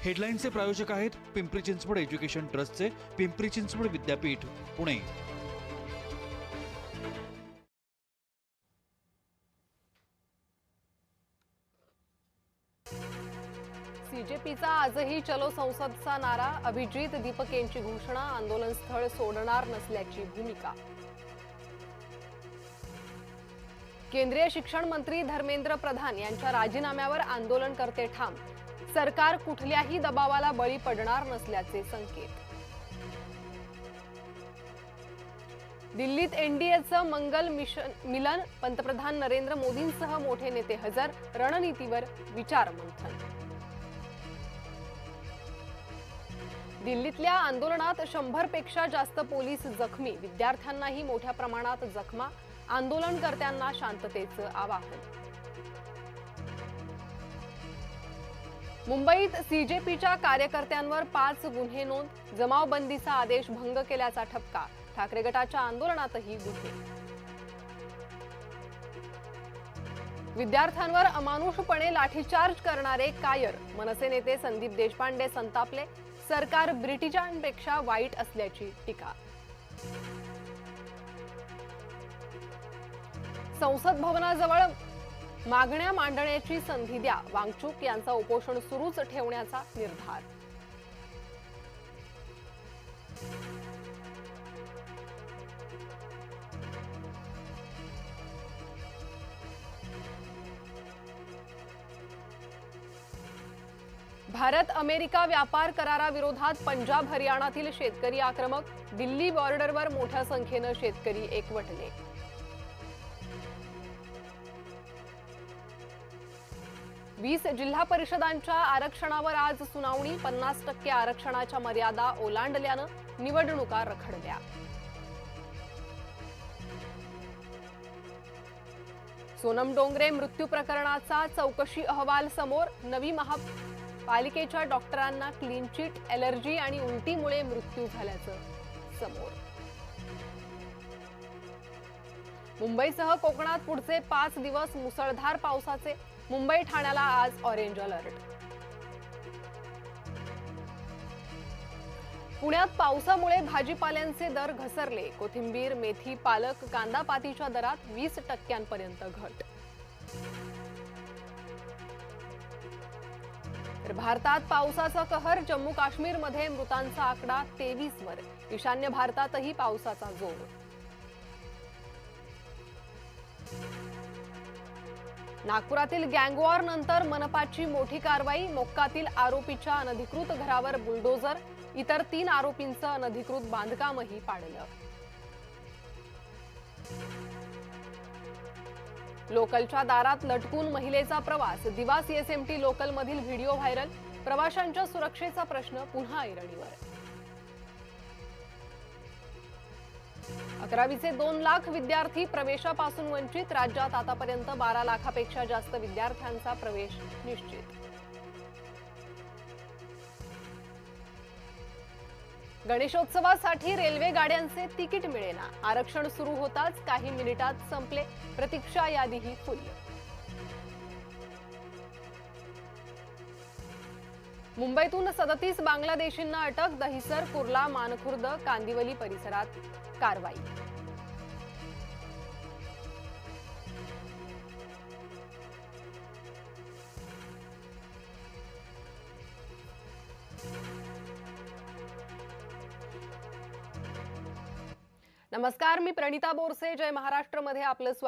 हेडलाईनचे प्रायोजक आहेत पिंपरी चिंचवड एज्युकेशन ट्रस्टचे पिंपरी चिंचवड विद्यापीठ पुणे। सीजेपीचा आजही चलो संसदचा नारा, अभिजित दीपक यांची घोषणा, आंदोलन स्थळ सोडणार नसल्याची भूमिका। केंद्रीय शिक्षण मंत्री धर्मेंद्र प्रधान यांच्या राजीनाम्यावर आंदोलनकर्ते ठाम, सरकार कुठल्याही दबावाला बळी पडणार नसल्याचे संकेत। दिल्लीत एनडीएचं मंगल मिलन, पंतप्रधान नरेंद्र मोदींसह मोठे नेते हजर, रणनीतीवर विचारमंथन। दिल्लीतल्या आंदोलनात 100 पेक्षा जास्त पोलीस जखमी, विद्यार्थ्यांनाही मोठ्या प्रमाणात जखमा, आंदोलनकर्त्यांना शांततेचं आवाहन। मुंबईत सीजेपीच्या कार्यकर्त्यांवर 5 गुन्हे नोंद, जमावबंदीचा आदेश भंग केल्याचा ठपका, ठाकरे गटाच्या आंदोलनातही गुन्हे। विद्यार्थ्यांवर अमानुषपणे लाठीचार्ज करणारे कायर, मनसे नेते संदीप देशपांडे संतापले, सरकार ब्रिटिशांपेक्षा वाईट असल्याची टीका। संसद भवनाजवळ मागण्या मांडण्याची संधी द्या, वांगचूक यांचा उपोषण सुरूच ठेवण्याचा निर्धार। भारत अमेरिका व्यापार कराराविरोधात पंजाब हरियाणातील शेतकरी आक्रमक, दिल्ली बॉर्डरवर मोठ्या संख्येने शेतकरी एकवटले। वीस जिल्हा परिषदांच्या आरक्षणावर आज सुनावणी, 50% आरक्षणाच्या मर्यादा ओलांडल्यानं निवडणुका रखडल्या। सोनम डोंगरे मृत्यू प्रकरणाचा चौकशी अहवाल समोर, नवी महापालिकेच्या डॉक्टरांना क्लीन चिट, ॲलर्जी आणि उलटीमुळे मृत्यू झाल्याचं समोर। मुंबईसह कोकणात पुढचे 5 दिवस मुसळधार पावसाचे, मुंबई ठाण्याला आज ऑरेंज अलर्ट। पुण्यात पावसामुळे भाजीपाल्यांचे दर घसरले, कोथिंबीर, मेथी, पालक, कांदा पातीच्या दरात 20% घट। तर भारतात पावसाचा कहर, जम्मू काश्मीरमध्ये मृतांचा आकडा 23 वर, ईशान्य भारतातही पावसाचा जोर। नागपुरातील गँगवॉर नंतर मनपाची मोठी कारवाई, मोक्कातील आरोपीच्या अनधिकृत घरावर बुलडोजर, इतर 3 आरोपींचं अनधिकृत बांधकामही पाडलं। लोकलच्या दारात लटकून महिलेचा प्रवास, दिवा सीएसएमटी लोकलमधील व्हिडिओ व्हायरल, प्रवाशांच्या सुरक्षेचा प्रश्न पुन्हा ऐरणीवर। 11वीचे 2 लाख विद्यार्थी प्रवेशापासून वंचित, राज्यात आतापर्यंत 12 लाखापेक्षा जास्त विद्यार्थ्यांचा प्रवेश निश्चित। गणेशोत्सवासाठी रेल्वे गाड्यांचे तिकीट मिळेना, आरक्षण सुरू होताच काही मिनिटात संपले, प्रतीक्षा यादीही फुल। मुंबईतून 37 बांगलादेशींना अटक, दहिसर, कुर्ला, मानखुर्द, कांदिवली परिसरात कारवाई। नमस्कार, मी प्रणिता बोरसे, जय महाराष्ट्र मध्ये आपलं स्वागत।